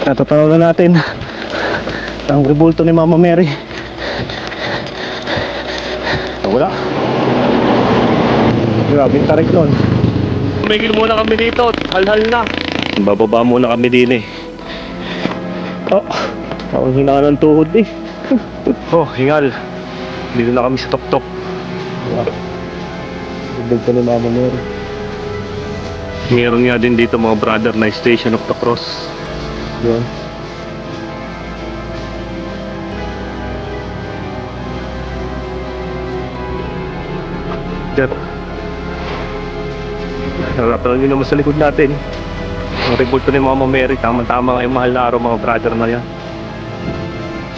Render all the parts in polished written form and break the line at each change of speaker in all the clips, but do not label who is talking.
Natatanaw na natin ang rebulto ni Mama Mary. Wala. Grabing tarik nun. Tumigil muna kami dito. Hal-hal na. Bababa muna kami din eh. Oh, parang hinaan ng tuhod eh. Oh, hingal. Dito na kami sa tuktok. Rebulto ni Mama Mary. Meron nga din dito mga brother na Station of the Cross. Yun. Diyan. Harapin nyo naman sa likod natin. Ang rebulto ni Mama Mary. Tama-tama ngayong mahal na araw mga brother na yan.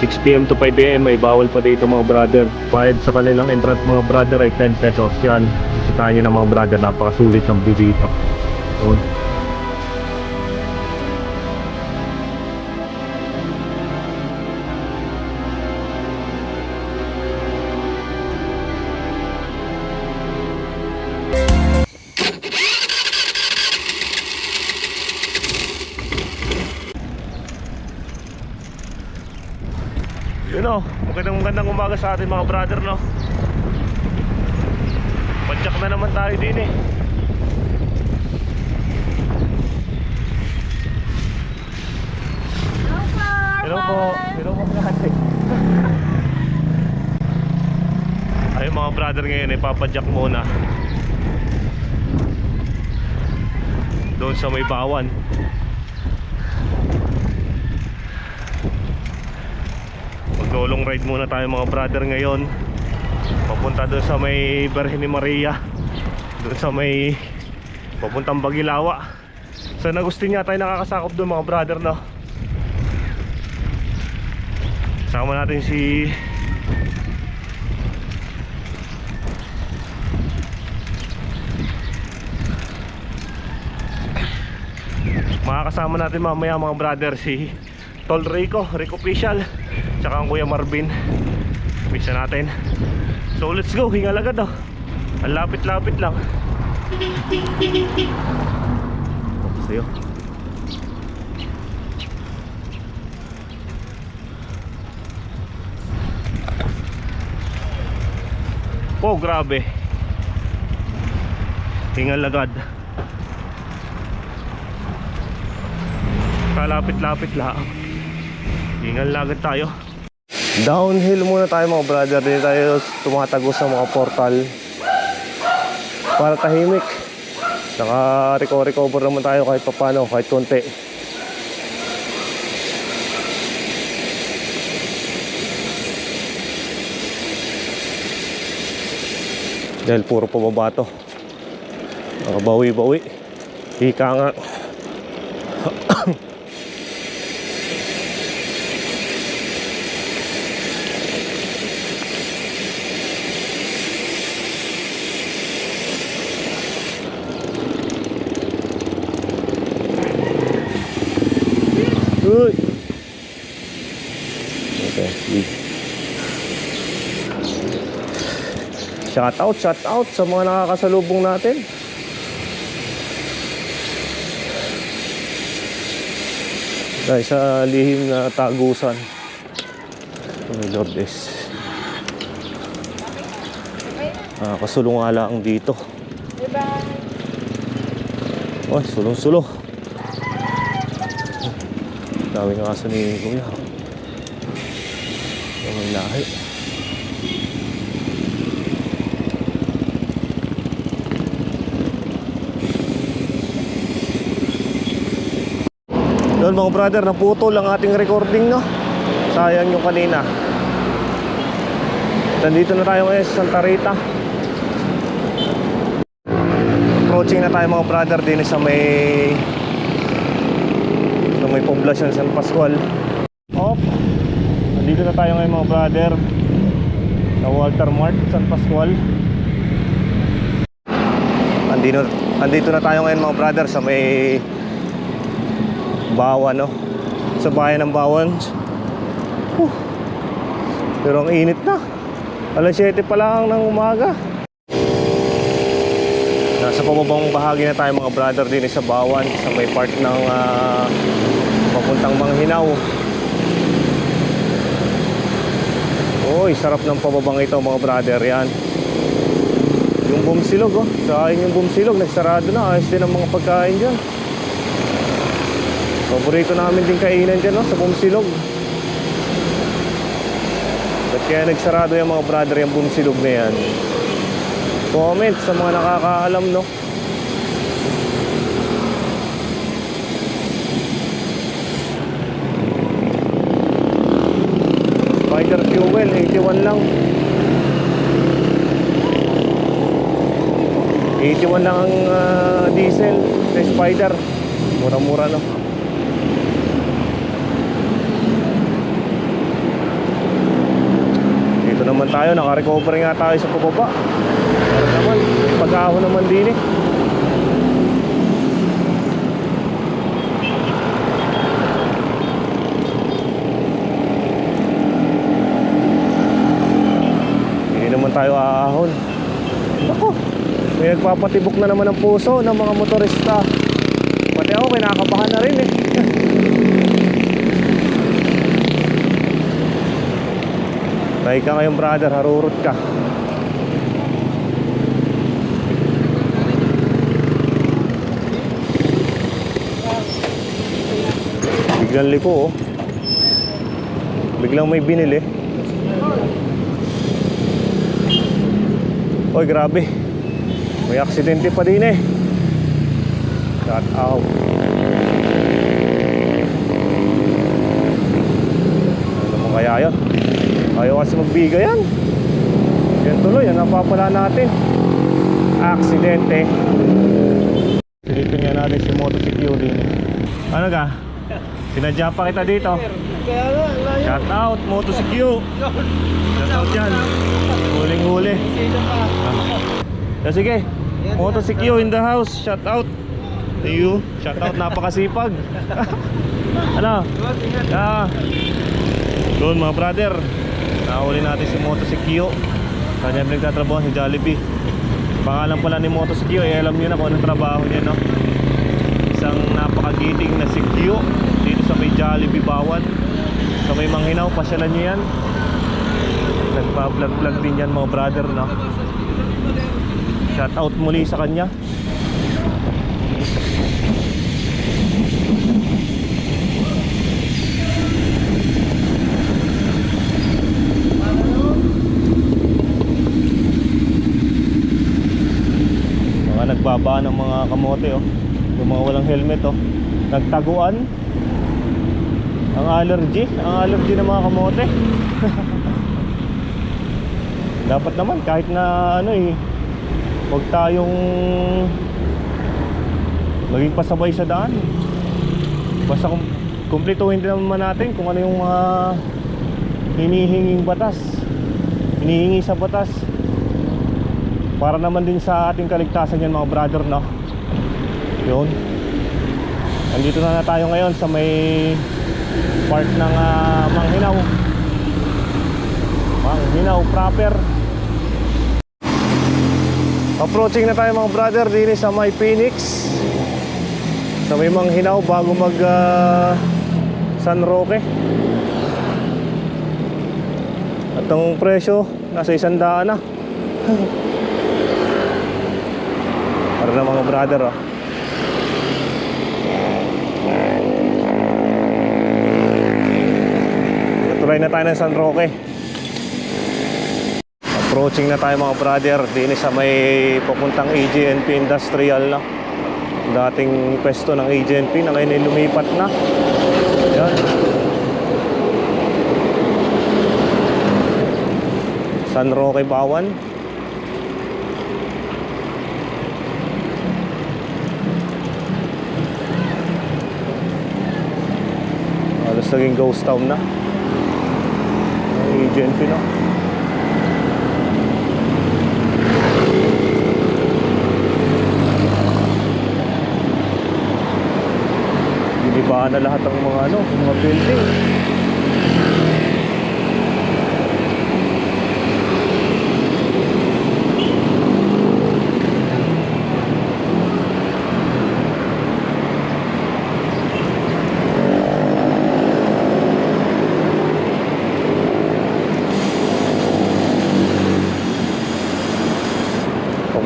6 PM to 5 AM ay bawal pa dito mga brother. Bayad sa kanilang entrance mga brother ay 10 pesos. Yan. Sitahan nyo na mga brother. Napakasulit ng view dito. Yun. Yun o, magandang umaga sa ating mga brother, no? Padyak na naman tayo din eh. Hello po. Hello po kasi. Ay mga brother ngayon, ipapadyak muna doon sa may Bawan. Mag-long ride muna tayo mga brother ngayon. Papunta doon sa may Birhen ni Maria. Doon sa may papuntang Bagilawa. San Agustin tayo nakakasakop doon mga brother, no? Sama natin si makakasama natin mamaya mga brother si Tol Rico Official, tsaka ang Kuya Marvin. Misa natin. So let's go, hingal agad oh. Ang lapit-lapit lang. Sa'yo. Oh, grabe. Hingal agad. Kalapit-lapit lang. Hingal agad tayo. Downhill muna tayo mga brother. Dito tayo tumatago sa mga portal para tahimik. Naka-recover naman tayo kahit papano, kahit konti. Dahil puro pababa to. Nakabawi-bawi. Ika nga. Uy. Okay. Shout out sa mga nakakasalubong natin. Dahil sa lihim na tagusan. Oh my Lord is kasulong nga lang dito. Oh, sulong-sulo. Dami ng aso ni Kuya. May lahi. Doon mga brother, naputol ang ating recording, no? Sayang yung kanina. Nandito na tayo ngayon sa Santa Rita. Approaching na tayo mga brother din sa may poblasyon San Pascual. Op. Nandito na tayo ngayon mga brother sa Walter Mart San Pascual. Andito na tayo ngayon mga brother sa may Bawan, no? Sa bayan ng Bawan. Pero ang init na. Alas 7 pa lang ng umaga. Nasa pababang bahagi na tayo mga brother din sa Bawan, sa may part ng papunta Papuntang Manghinaw. Uy, sarap ng pababang ito mga brother. Yan. Yung Bumsilog oh. Kain yung Bumsilog. Nagsarado na. Ayos din ang mga pagkain dyan. Paborito namin din kainan dyan no, sa Bumsilog. Ba't kaya nagsarado yung mga brother yung Bumsilog na yan? Comment sa mga nakakaalam no. Spider fuel 81 lang. 81 lang ang diesel sa Spider. Mura-mura no. Dito naman tayo, naka-recover nga tayo sa pababa. Pero naman, may pag-ahon naman din eh. Hindi naman tayo aahon. Ako, may nagpapatibok na naman ang puso ng mga motorista. Pati ako, kinakabahan na rin eh. Tayo ka ngayon brother, harurot ka. Biglang liko oh. Biglang may binili. Oy grabe. May aksidente pa din eh. Shut out. Ano mo kaya yun? Ayaw kasi magbigay yan. Yan tuloy, yan napapala natin. Aksidente. Silipin nga natin si Moto Security. Ano ka? Sinadya pa kita dito. Shout out Moto Security. Shout out yan. Huling-huli. Sige, Moto Security in the house. Shout out to you. Shout out, napakasipag. Ano? Doon mga brother, nahuli natin si Moto Security. Kanya pinagtatrabaho sa Jollibee. Pangalan pala ni Moto Security, alam nyo na kung anong trabaho niya no? Isang napakagiting na Security dito sa may Jollibee Bawan. Sa may Manghinaw, pasyalan nyo yan. Nagpa-vlog din yan mga brother no? Shout out muli sa kanya. Mga nagbaba ng mga kamote oh. Yung mga walang helmet oh. Nagtaguan. Ang allergy ng mga kamote. Dapat naman kahit na ano eh, huwag tayong maging pasabay sa daan. Basta kumpletuhin din naman natin kung ano yung mga hinihinging batas, hinihingi sa batas, para naman din sa ating kaligtasan yan mga brother no. Yun. Andito na tayo ngayon sa may part ng Manghinaw. Manghinaw proper. Approaching na tayo mga brother din sa may Phoenix, sa may Manghinaw bago mag San Roque. At ang presyo nasa 100 na. Para na mga brother oh. Tuloy na tayo ng San Roque. Approaching na tayo mga brother din sa may papuntang AGNP Industrial na. Dating pwesto ng AGNP na ngayon lumipat na. Yan. San Roque Bawan. Halos naging ghost town na ang AGNP no. Inibahan na lahat ng mga mga building.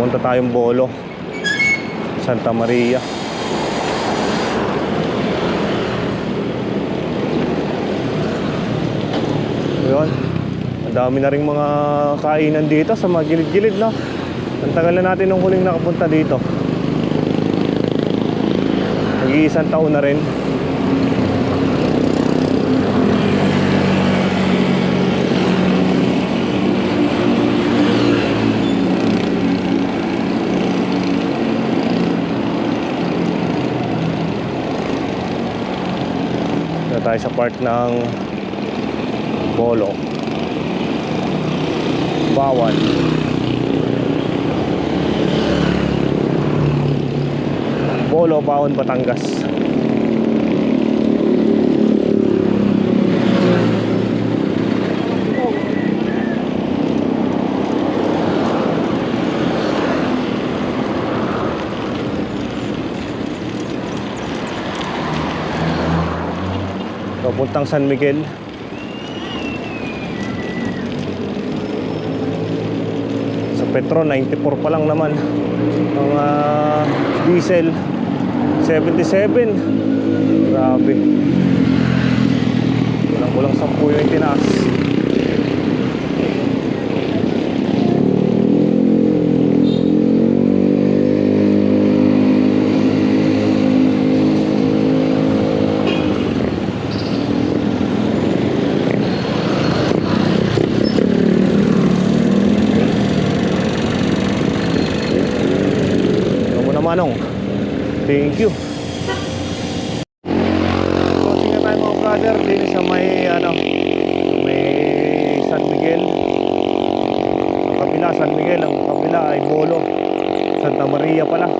Punta tayong Bolo, Santa Maria. Yun, ang dami na rin mga kainan dito sa mga gilid-gilid, no? Ang tagal na natin nung huling nakapunta dito. Nag-iisang taon na rin. Na tayo sa part ng Bolo, Bawan. Bolo, Bawan, Batangas. Papuntang San Miguel. Sa Petro 94 pa lang naman. Ang diesel 77. Grabe. Kulang-kulang 10 yung itinaas. Manong, thank you. Crossing na tayo mga brother dito sa may may San Miguel. Ang kabila San Miguel, ang kabila ay Bolo, Santa Maria pala.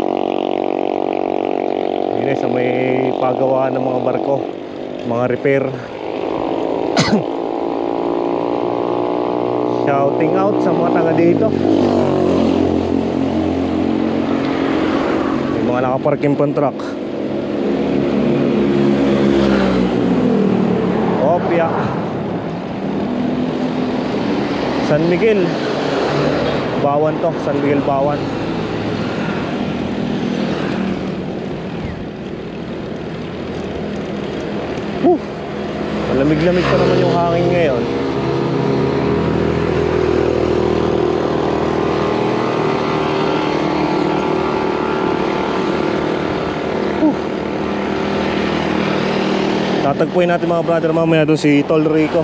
Dito sa may pagawaan ng mga barko, mga repair. Shouting out sa mga taga dito. Mga nakaparking pang truck. Opia, San Miguel Bawan to, San Miguel Bawan. Malamig-lamig pa naman yung hangin ngayon. Tatagpuin natin mga brother mamaya doon si Tol Rico,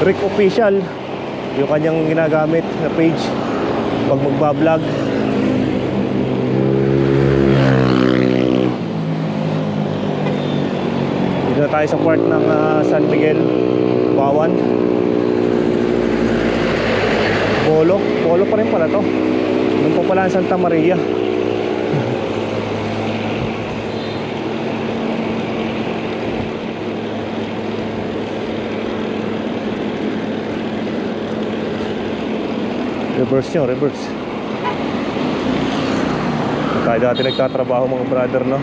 Rick Official, yung kanyang ginagamit na page pag magbablog. Dito na tayo sa part ng San Miguel, Bawan. Bolo pa rin pala to. Doon pa pala ang Santa Maria. Reverse nyo, reverse. Tayo dati nagtatrabaho mga brother, no?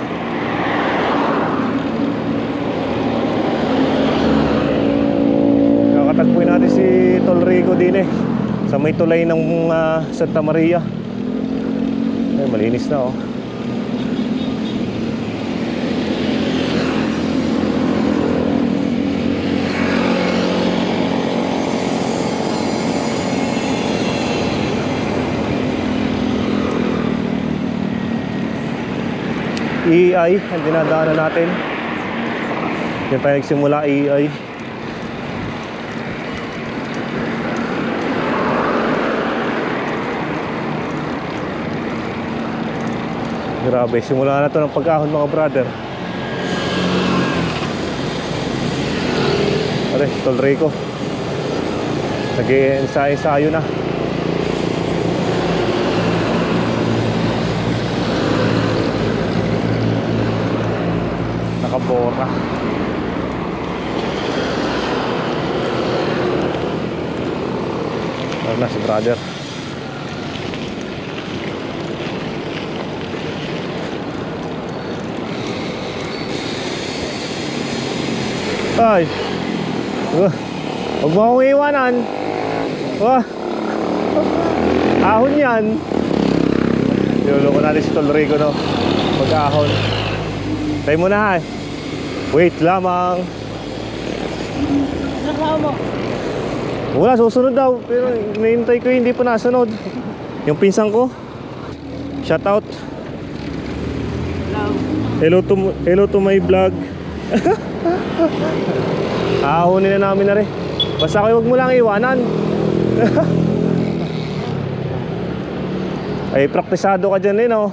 Kakatagpuin natin si Tol Rico din sa may tulay ng Santa Maria. Ay, malinis na, oh. EI ang dinadaanan natin. Diyan tayo nagsimula, EI. Grabe, simula na to ng pag-ahon mga brother. Aray, Tol Rico, nag-ensayo na. Nakabora. Ano na si brother. Ay, huwag mo akong iwanan. Ahon yan. Niloloko natin si Tol Rico, no? Mag-ahon. Tayo muna, ha? Wait lamang.
Naklamo.
Wala, susunod daw. Pero hinihintay ko, hindi pa nasunod. Yung pinsan ko. Shout out. Hello to my vlog. Ahonin na namin na rin. Basta kayo, wag mo lang iwanan. Ay, praktisado ka dyan, no?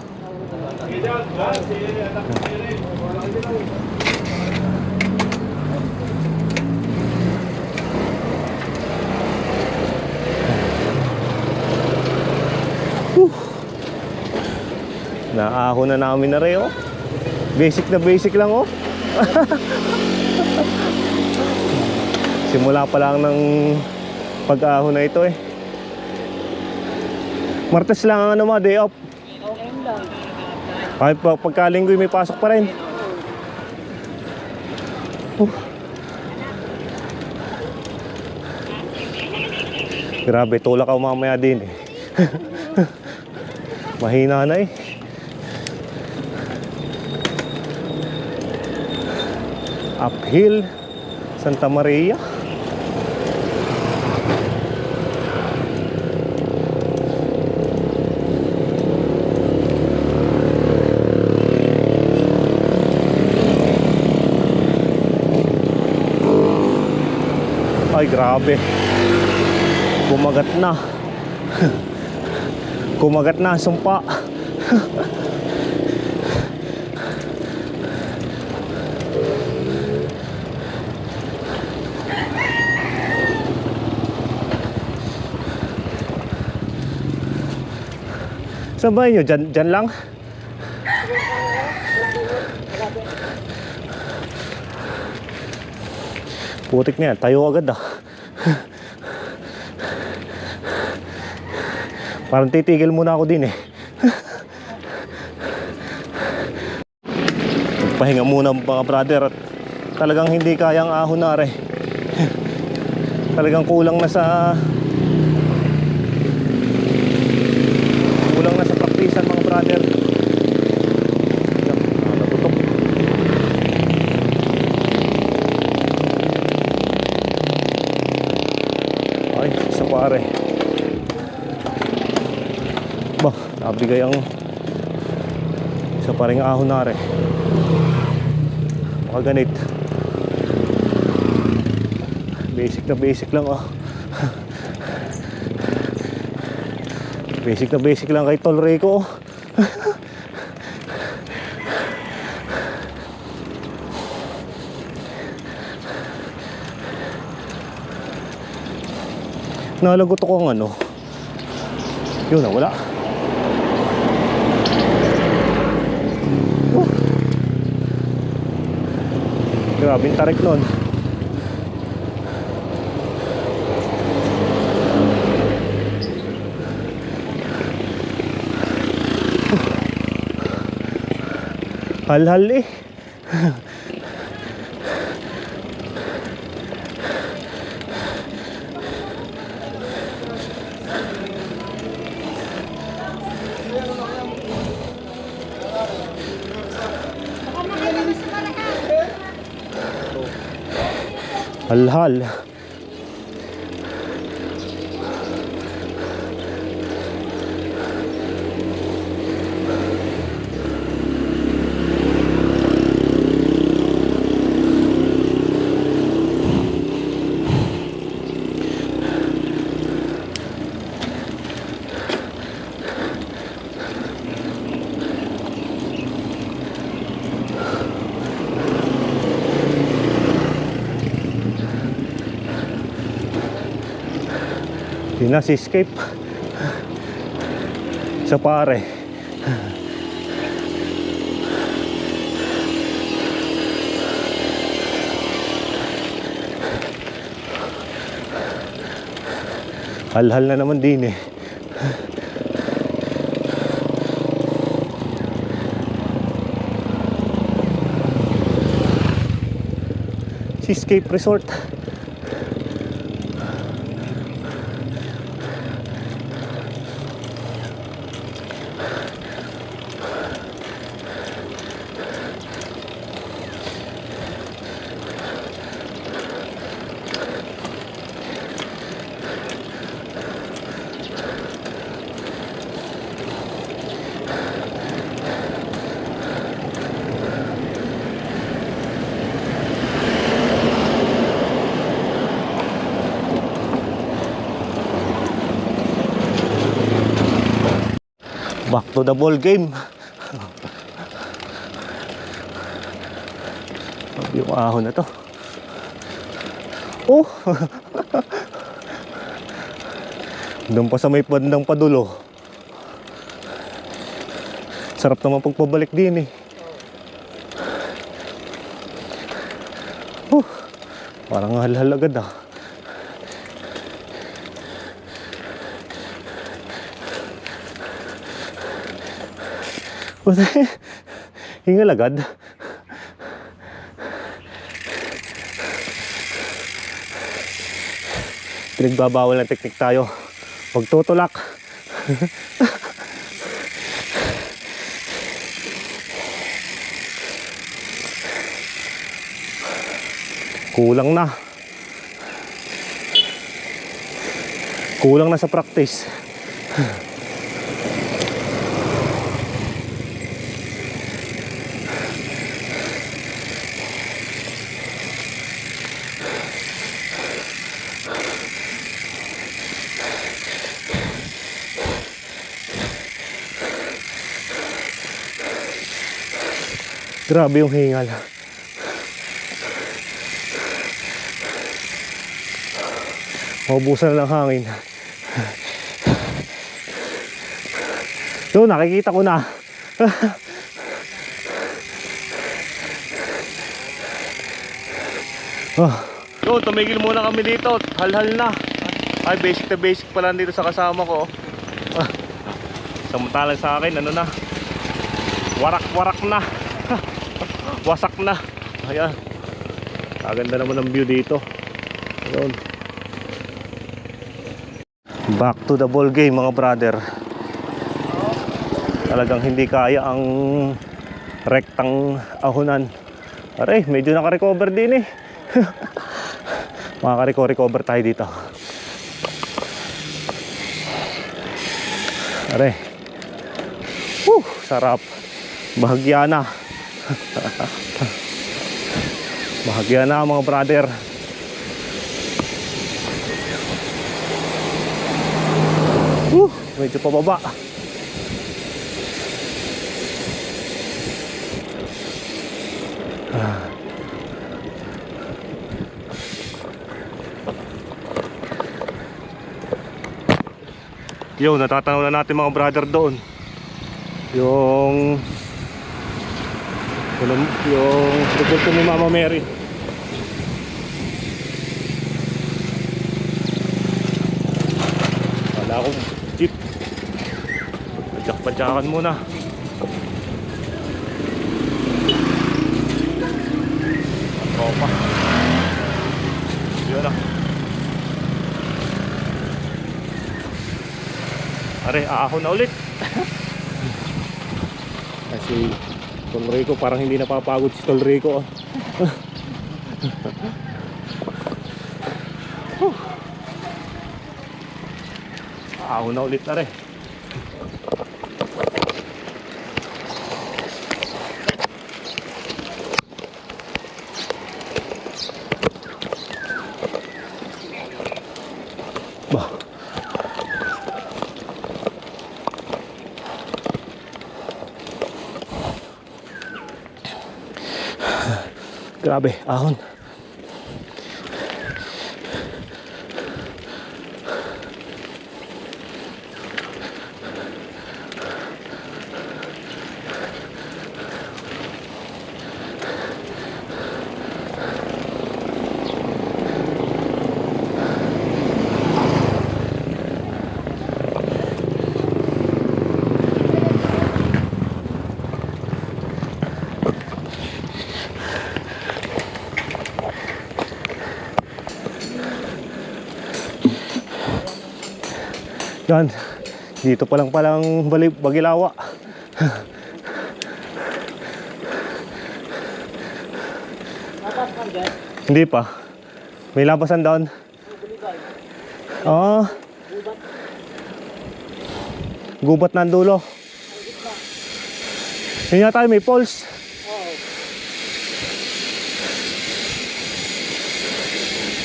Naahon na namin na rin, oh. Basic na basic lang, oh. Simula pa lang ng pag-ahon na ito, eh. Martes lang ang ano mo, day off.
Okay lang.
Kahit pagkalinggoy may pasok pa rin. Grabe, tulak ako mamaya din, eh. Mahina na, eh. Uphill, Santa Maria. Ay, grabe. Kumagat na. Kumagat na, sumpa. Saan ba yun? Dyan lang? Putik na yan, tayo agad ah. Parang titigil muna ako din, eh. Pahinga muna mga brother. At talagang hindi kayang ahon na rin. Talagang kulang na sa praktisan mga brother. Natutok. Ay, isa pare. Bah, nabigay ang isa pa rin ahon na rin. Makaganit. Basic lang, oh. Basic lang kay Tol Rico, oh. Nalagot ako ng ano. Yun na, wala. Grabe yung tarik nun. Hal-hal, eh. Hal-hal. Yun na, si escape sa pare. Hal-hal na naman din, eh. Seascape Resort.
Back to the ball game. Yung ahon na to. Oh! Doon pa sa may bandang padulo. Sarap naman pagpabalik din eh. Parang halhal agad ah. Hingal agad. Pinagbabawal ng teknik tayo. Pagtutulak. Kulang na. Kulang na sa practice. Grabe yung hingal. Maubusan na ng hangin. Doon, nakikita ko na. Doon, tumigil muna kami dito. Halhal na. Ay, basic na basic pa lang dito sa kasama ko. Samantalang sa akin, ano na, warak-warak na. Wasak na. Ayan. Kaganda naman ang view dito. Ayun. Back to the ball game mga brother. Talagang hindi kaya ang rektang ahonan. Aray, medyo naka-recover din eh. Makaka-recover tayo dito. Aray. Sarap. Bahagya na. Bahagya na mga brother. Medyo pababa. Yo, natatanaw na natin mga brother doon. Yung repulto ni Mama Mary. Wala akong jeep. Padyak-padyakan muna. Tropa. Yun na. Are, aahon na ulit. Kasi Tol Rico, parang hindi napapagod si Tol Rico. Ahon na ulit na rin. Bah. Grabe, ahon. Yan, dito pa lang palang Bagilawa. Hindi pa. May labasan doon. Ah, gubat na ang dulo. Yun yata may pulse.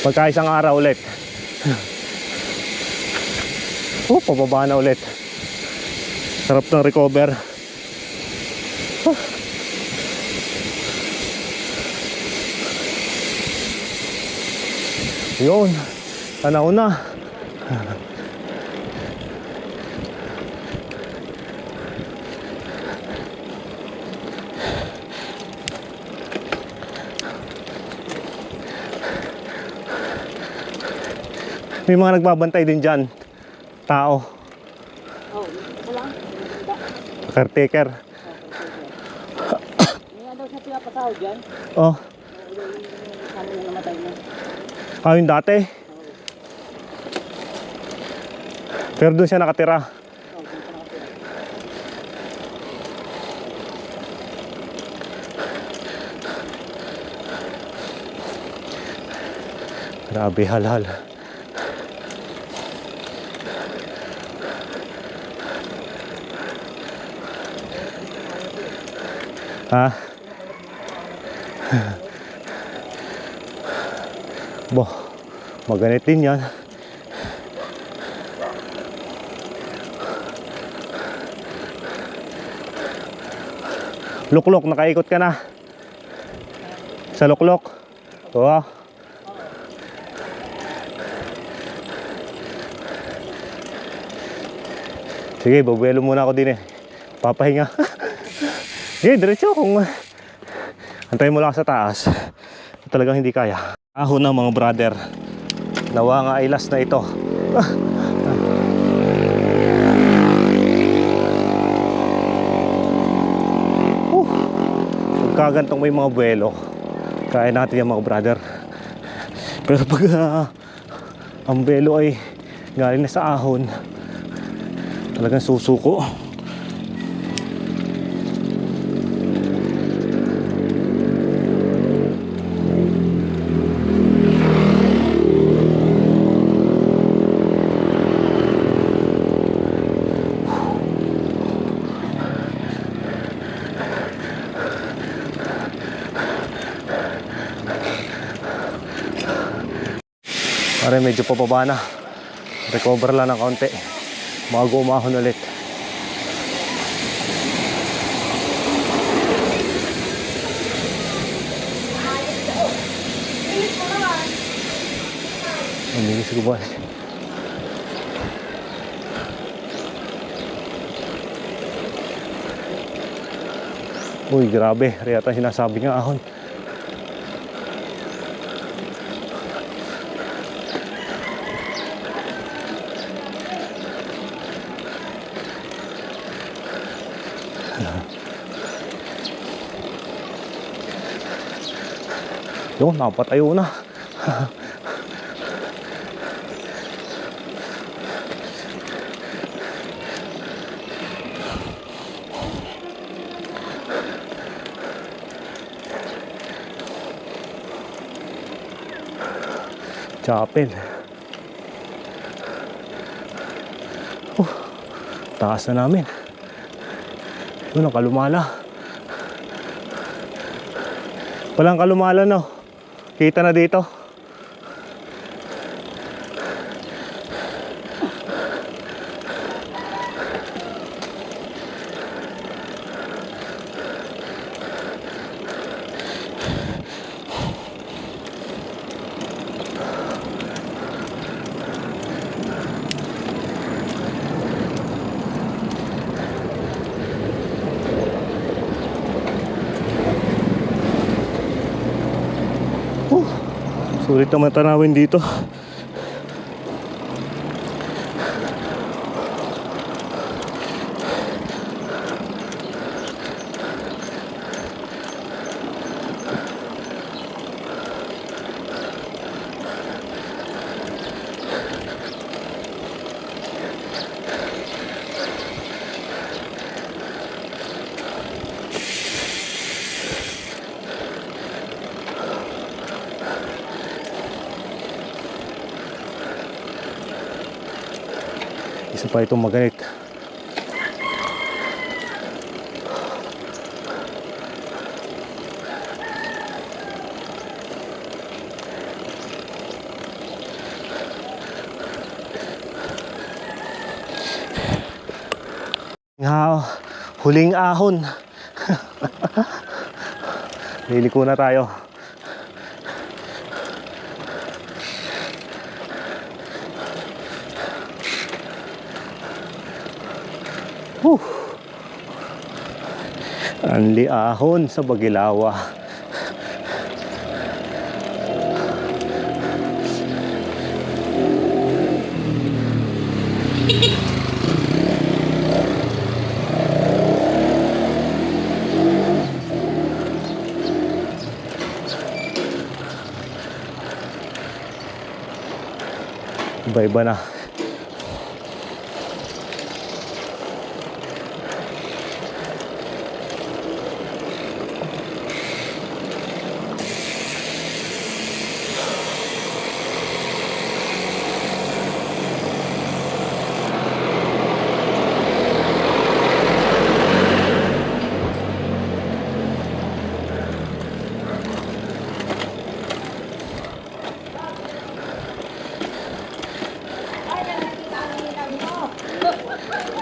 Pagka isang araw ulit. Pababa na ulit. Sarap ng recover. Yun, tanaw na. May mga nagbabantay din dyan. Tao.
Oh, ito lang.
Caretaker.
May ano siya pinapatawag dyan?
Oh,
Kami na namatay na.
yung dati. Pero doon siya nakatira.
Oh, dito na ako.
Grabe, halal. Ha? Bo, maganit din yan. Luklok, nakaikot ka na. Sa luklok. Oo. Sige, babuelo muna ako din eh. Papahinga. Sige, diretso kung antayin mo lang sa taas. Talagang hindi kaya. Ahon na mga brother. Nawa nga ay last na ito. Pagkagantong may mga buwelo, kaya natin yung mga brother. Pero pag ang buwelo ay galing na sa ahon, talagang susuko. Pare, medyo pababa na. Recover lang ng kaunti bago umahon ulit. Ang bilis ko ba? Uy, grabe. Riyata sinasabi nga ahon. Yun, napatayo na. Chapel. Taas na namin. Yun ang kalumala. Walang kalumala, no? Kita na dito. Sulit naman tanawin dito. Isa pa itong maganit. Huling ahon. Liliko na tayo. Anli ahon sa Bagilawa. Iba-iba na.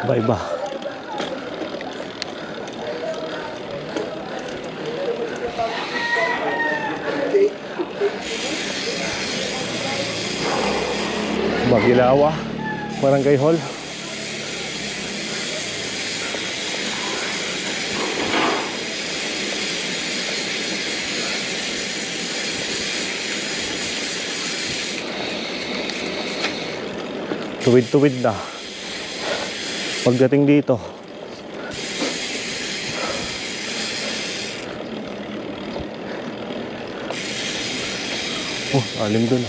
Iba-iba. Bagilawa, Barangay Hall. Tuwid-tuwid na. Pagdating dito, alim dun.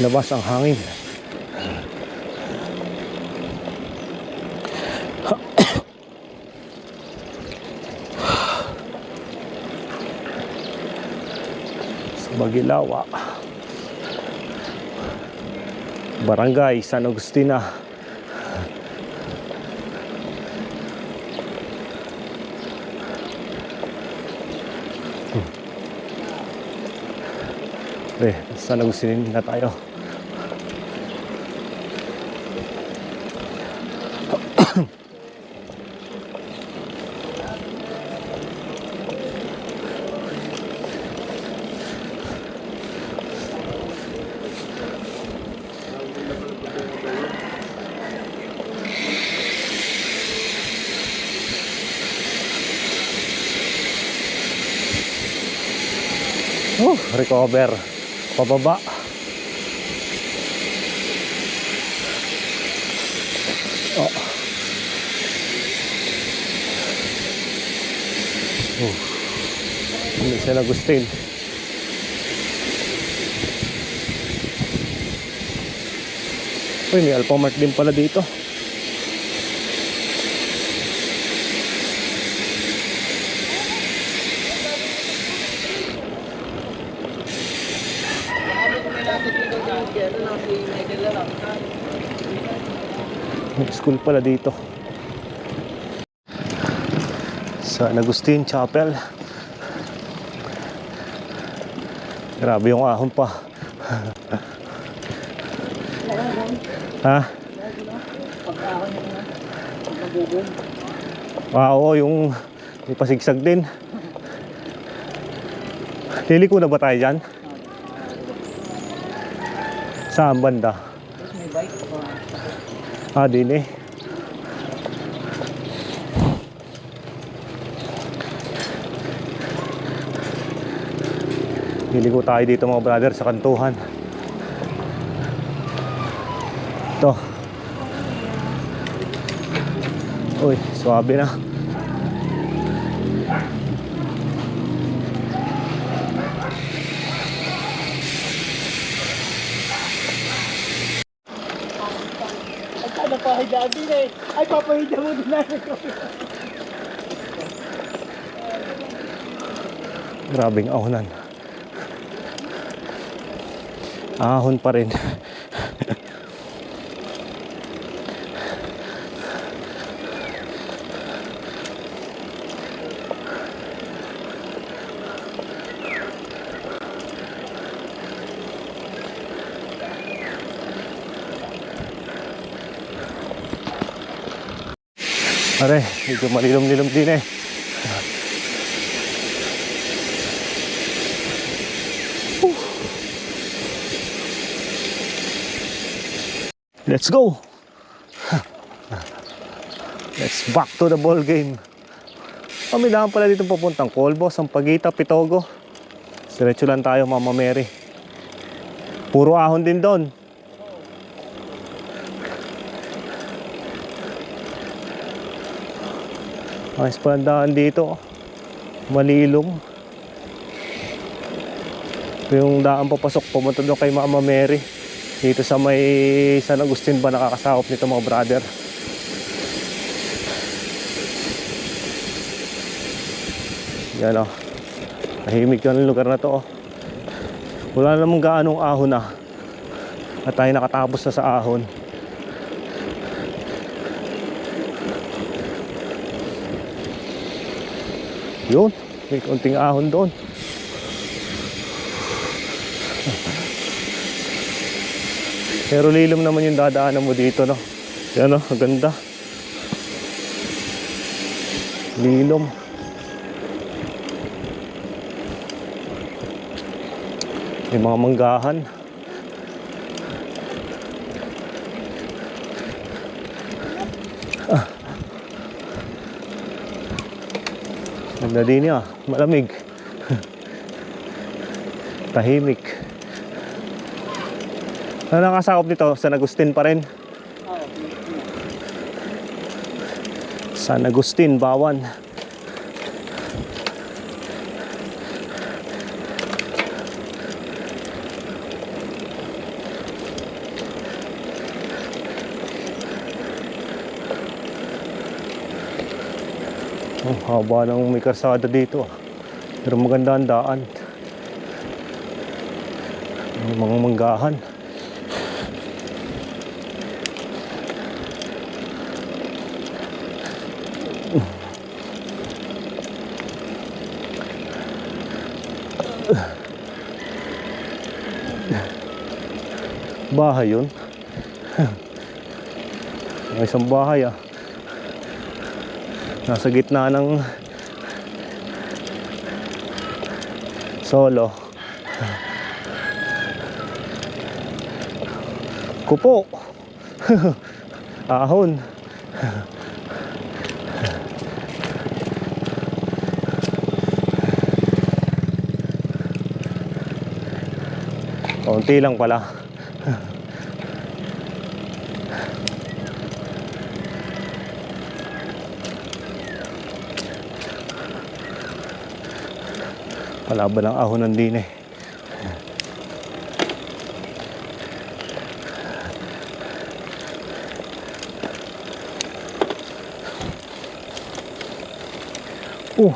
Labas ang hangin. Sa Bagilawa, Barangay San Agustina. San Agustin na tayo. Recover. Pababa. San Agustin. Uy, may Alphamart din pala dito. May school pala dito. San Agustin Chapel. Grabe yung ahon pa. Ha? Oo, yung may pasigsag din. Liliko na ba tayo dyan? Saan banda?
May bike pa.
Din eh. Liliko tayo dito mga brother sa kantuhan. Ito. Uy, swabe na.
Daddy na eh. Ay, papahida mo din natin.
Grabing ahonan. Ahon pa rin. Pare, medyo malilom-lilom din eh. Let's go! Let's back to the ball game. Pamilahan pala dito papuntang Colbo, Sampaguita, Pitogo. Diretso lang tayo, Mama Mary. Puro ahon din doon. Ayos pa ang daan dito. Malilom. Ito yung daan papasok pumunta doon kay Mama Mary. Dito sa may San Agustin ba nakakasakop nito mga brother. Yan o. Tahimik yung lugar na to o. Wala namang gaanong ahon na. At tayo nakatapos na sa ahon. Yun, may konting ahon doon. Pero lilom naman yung dadaanan mo dito, no? Yan, no? Ang ganda. Lilom. May mga manggahan. Ganda din niya, malamig. Tahimik. Ano nakasakop nito? San Agustin pa rin? San Agustin, Bawan. Ang haba ng may karsada dito. Pero maganda ang daan. May mga manggahan. Bahay yun. May isang bahay ah. Nasa gitna ng Solo. Kupo. Ahon. Konti lang pala. Palaban ang ahonan din eh. Oh,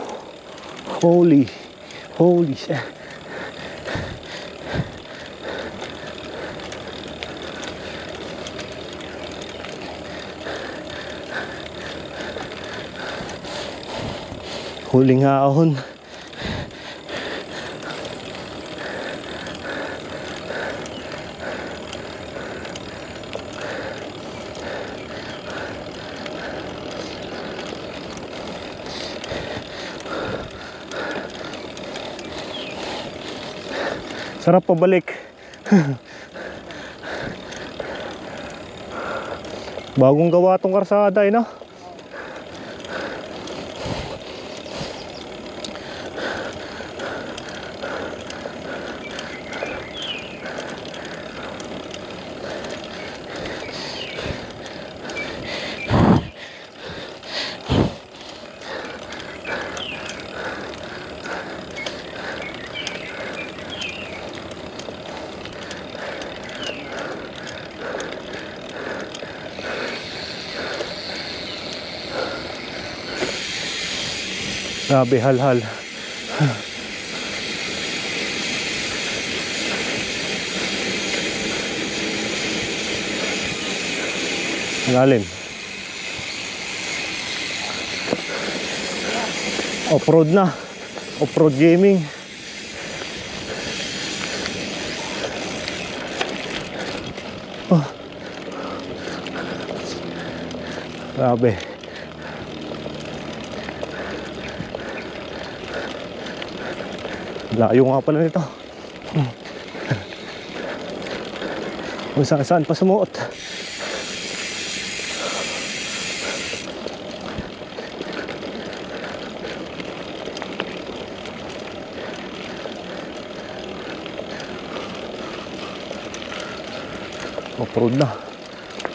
holy shit. Huling ahon. Sarap pabalik. Bagong gawa tong karsada eh, no? Grabe, halhal. Malalim. Off-road na. Off-road gaming. Oh. Grabe. Layo nga pala nito. Kung saan pa sumuot. Off-road na.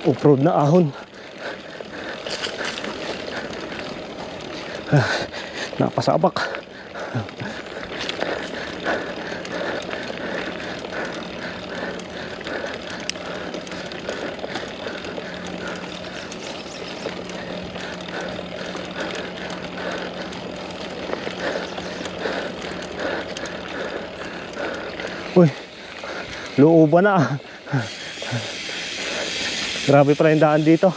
Off-road na ahon. Napasabak. Uy, looban na. Grabe pala yung daan dito.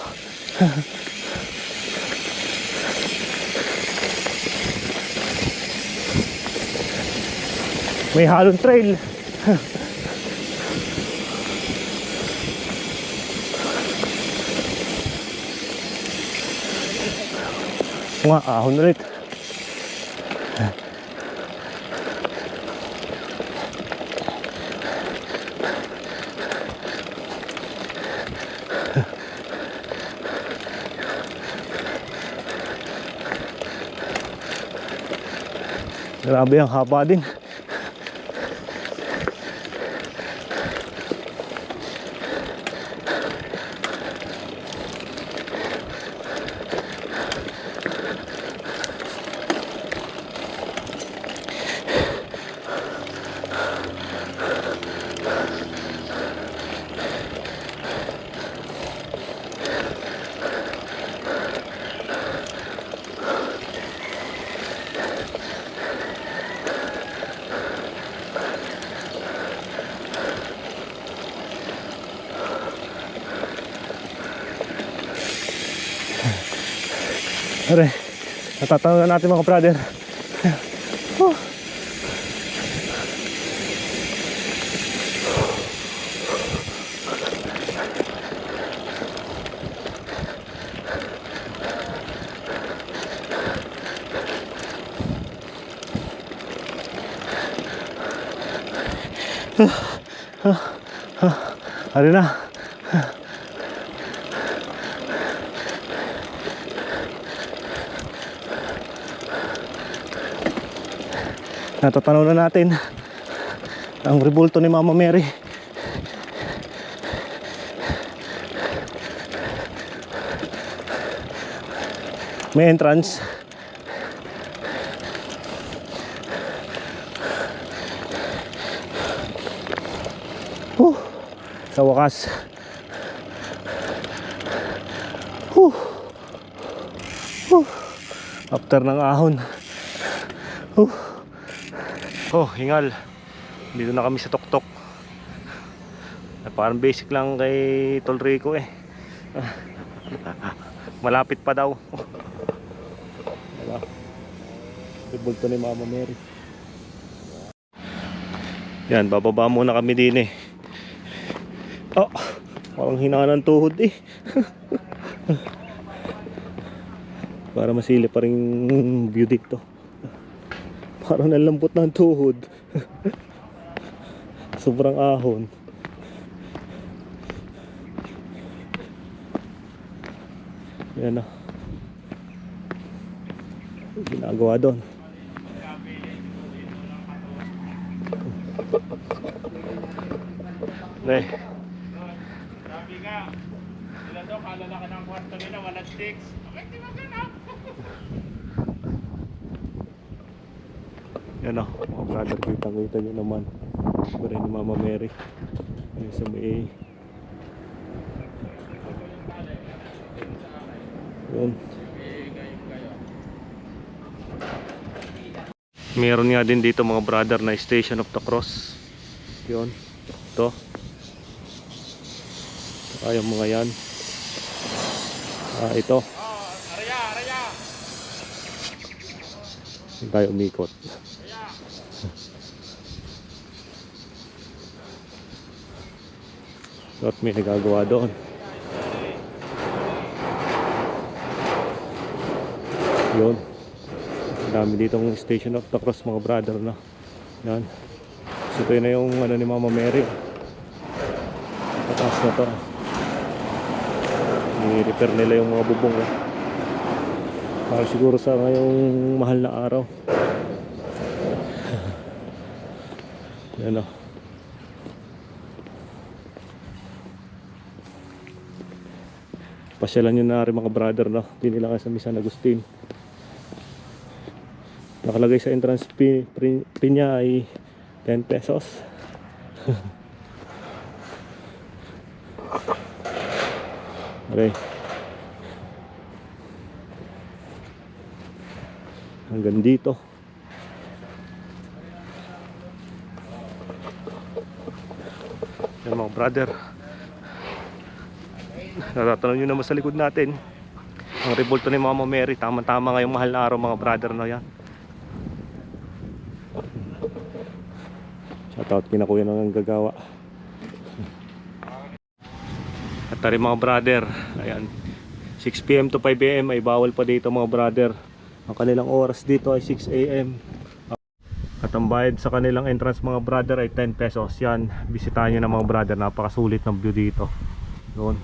May halong trail. Nga, ahon ulit. Grabe, ang haba din. Are, natatanaw na natin mga brother. Are na. Natatanaw na natin ang rebulto ni Mama Mary. May entrance. Sa wakas. After ng ahon. Oh, hingal. Dito na kami sa tuktok. Parang basic lang kay Tol Rico eh. Malapit pa daw. Wala. Ibulto ni Mama Mary. Yan, bababa muna kami din eh. Oh, parang hinaan ng tuhod eh. Para masili pa rin view dito. Parang nalambot na ang tuhod. Sobrang ahon. Yan na. Ginagawa doon. Okay.
Sabi nga, sila daw kalalaki ng kwarto nila, walang sticks. Okay, di maganap.
Yan o, mga brother, kita nyo naman. Iba rin ni Mama Mary. Ayun sa may... Yun. Meron nga din dito mga brother na Station of the Cross. Yun. Ito. Saka yung mga yan. Ito.
Araya, araya.
Hindi tayo umikot. At may nagagawa doon. Yun. Ang dami ditong Station of the Cross mga brother, no? Yan. So ito na yung ano ni Mama Mary. Pataas na to. I-repair nila yung mga bubong, no? Para siguro sa ngayong mahal na araw. Yan, no? Pasyalan nyo na rin mga brother, no? Hindi nila kayo sa San Agustin. Nakalagay sa entrance fee niya ay 10 pesos. Okay. Hanggang dito. Yan mga brother. Natatanong nyo naman sa likod natin. Ang revolto ni Mama Mary. Tama-tama ngayong mahal na araw mga brother, no? Yan. Shoutout kina kuya ng gagawa. At tari mga brother, ayan, 6 PM to 5 AM ay bawal pa dito mga brother. Ang kanilang oras dito ay 6 AM. At ang bayad sa kanilang entrance mga brother ay 10 pesos. Yan, bisitahin nyo na mga brother, napakasulit ng view dito. Doon.